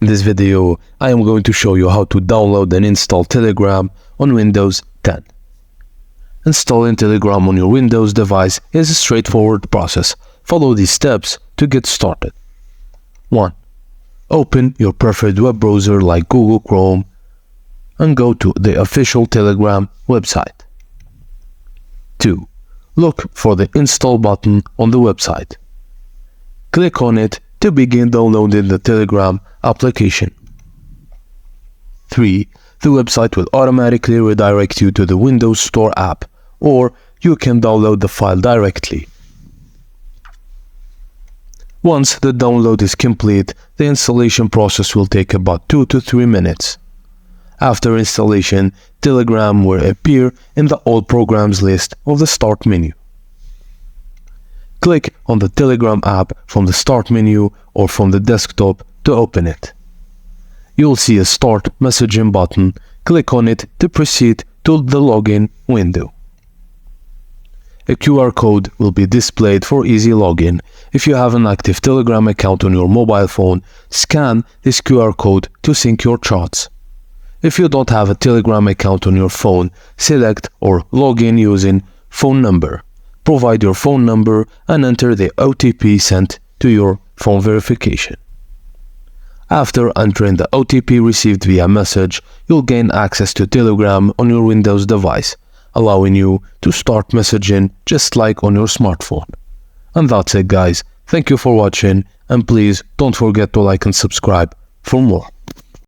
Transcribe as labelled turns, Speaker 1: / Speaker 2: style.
Speaker 1: In this video, I am going to show you how to download and install Telegram on Windows 10. Installing Telegram on your Windows device is a straightforward process. Follow these steps to get started. 1. Open your preferred web browser like Google Chrome and go to the official Telegram website. 2. Look for the install button on the website. Click on it to begin downloading the Telegram application. 3. The website will automatically redirect you to the Windows Store app, or you can download the file directly. Once the download is complete, the installation process will take about 2 to 3 minutes. After installation, Telegram will appear in the All Programs list of the Start menu. Click on the Telegram app from the Start menu or from the desktop to open it. You'll see a Start messaging button. Click on it to proceed to the login window. A QR code will be displayed for easy login. If you have an active Telegram account on your mobile phone, scan this QR code to sync your chats. If you don't have a Telegram account on your phone, select or log in using phone number. Provide your phone number and enter the OTP sent to your phone verification. After entering the OTP received via message, you'll gain access to Telegram on your Windows device, allowing you to start messaging just like on your smartphone. And that's it, guys. Thank you for watching, and please don't forget to like and subscribe for more.